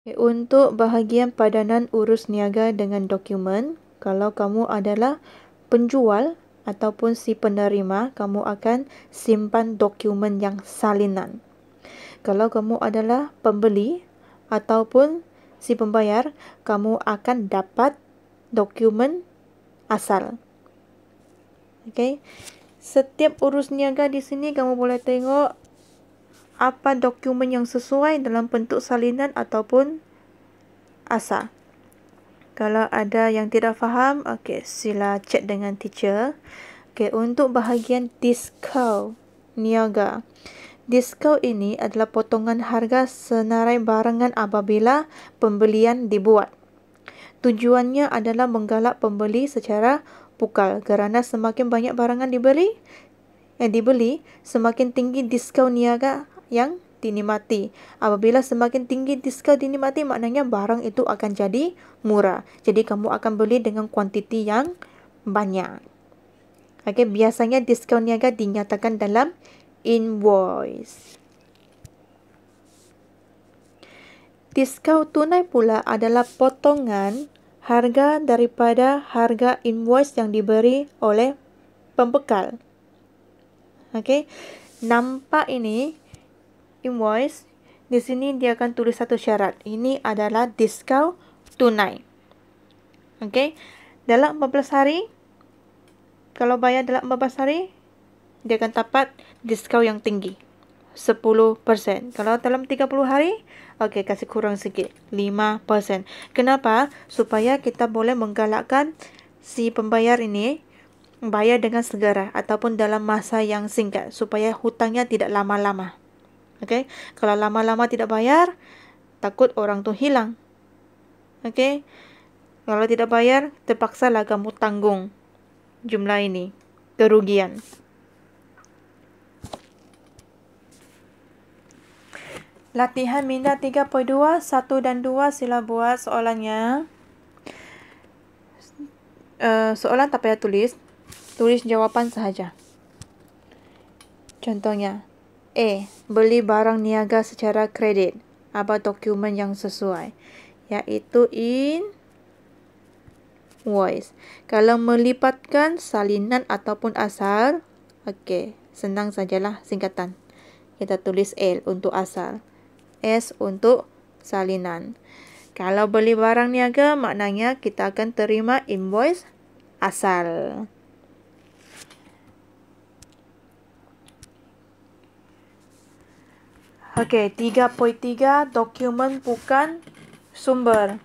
Untuk bahagian padanan urus niaga dengan dokumen, kalau kamu adalah penjual ataupun si penerima, kamu akan simpan dokumen yang salinan. Kalau kamu adalah pembeli ataupun si pembayar, kamu akan dapat dokumen asal. Okey. Setiap urus niaga di sini kamu boleh tengok apa dokumen yang sesuai dalam bentuk salinan ataupun asal. Kalau ada yang tidak faham, okey, sila cek dengan teacher. Okey, untuk bahagian diskaun niaga. Diskaun ini adalah potongan harga senarai barangan apabila pembelian dibuat. Tujuannya adalah menggalak pembeli secara pukal kerana semakin banyak barangan dibeli, semakin tinggi diskaun niaga yang dinikmati. Apabila semakin tinggi diskaun dinikmati, maknanya barang itu akan jadi murah. Jadi kamu akan beli dengan kuantiti yang banyak. Okey, biasanya diskaun niaga dinyatakan dalam invoice. Diskaun tunai pula adalah potongan harga daripada harga invoice yang diberi oleh pembekal. Okey, nampak ini invoice. Di sini dia akan tulis satu syarat. Ini adalah diskaun tunai. Okey, dalam 14 hari, kalau bayar dalam 14 hari, dia akan dapat diskaun yang tinggi, 10%. Kalau dalam 30 hari, okey, kasih kurang sikit, 5%. Kenapa? Supaya kita boleh menggalakkan si pembayar ini bayar dengan segera ataupun dalam masa yang singkat supaya hutangnya tidak lama-lama. Okey, kalau lama-lama tidak bayar, takut orang tu hilang. Okey, kalau tidak bayar, terpaksalah kamu tanggung jumlah ini, kerugian. Latihan minda 3.2, 1 dan 2, sila buat soalannya. Soalan tak payah tulis. Tulis jawapan sahaja. Contohnya, A. Beli barang niaga secara kredit. Apa dokumen yang sesuai? Iaitu invoice. Kalau melipatkan salinan ataupun asal, okey, senang sajalah singkatan. Kita tulis L untuk asal, S untuk salinan. Kalau beli barang niaga, maknanya kita akan terima invoice asal. Okey, 3.3, dokumen bukan sumber.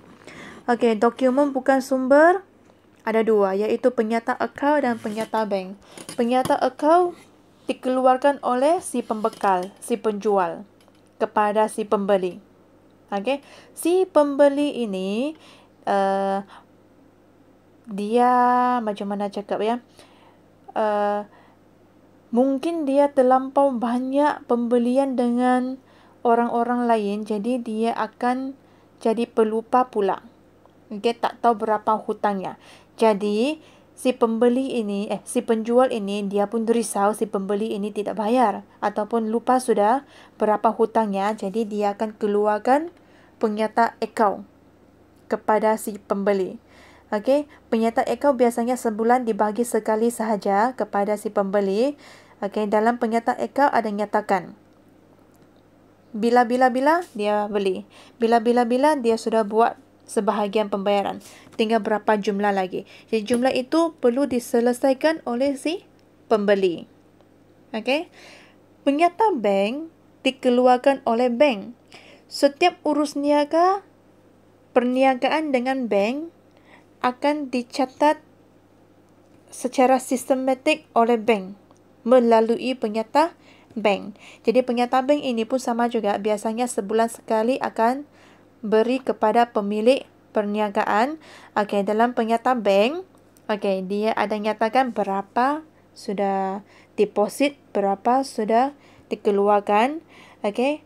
Okey, dokumen bukan sumber ada dua, iaitu penyata akaun dan penyata bank. Penyata akaun dikeluarkan oleh si pembekal, si penjual kepada si pembeli. Okey, si pembeli ini dia macam mana cakap ya? Mungkin dia terlampau banyak pembelian dengan orang-orang lain, jadi dia akan jadi pelupa pula. Dia tak tahu berapa hutangnya. Jadi si pembeli ini, si penjual ini, dia pun risau si pembeli ini tidak bayar ataupun lupa sudah berapa hutangnya, jadi dia akan keluarkan penyata akaun kepada si pembeli. Okey, penyata akaun biasanya sebulan dibagi sekali sahaja kepada si pembeli. Okey, dalam penyata akaun ada nyatakan bila dia beli. Bila dia sudah buat sebahagian pembayaran. Tinggal berapa jumlah lagi. Jadi jumlah itu perlu diselesaikan oleh si pembeli. Okey. Penyata bank dikeluarkan oleh bank. Setiap urus niaga perniagaan dengan bank akan dicatat secara sistematik oleh bank melalui penyata bank. Jadi penyata bank ini pun sama juga, biasanya sebulan sekali akan beri kepada pemilik perniagaan. Okey, dalam penyata bank, okey, dia ada nyatakan berapa sudah deposit, berapa sudah dikeluarkan, okey,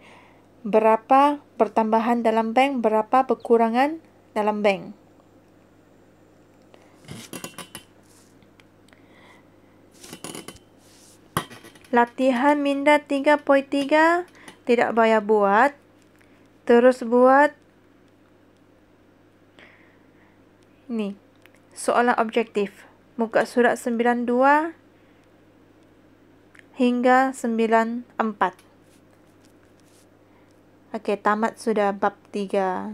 berapa pertambahan dalam bank, berapa kekurangan dalam bank. Latihan minda 3.3 tidak payah buat. Terus buat Ni, soalan objektif. Muka surat 92 hingga 94. Okey, tamat sudah bab 3.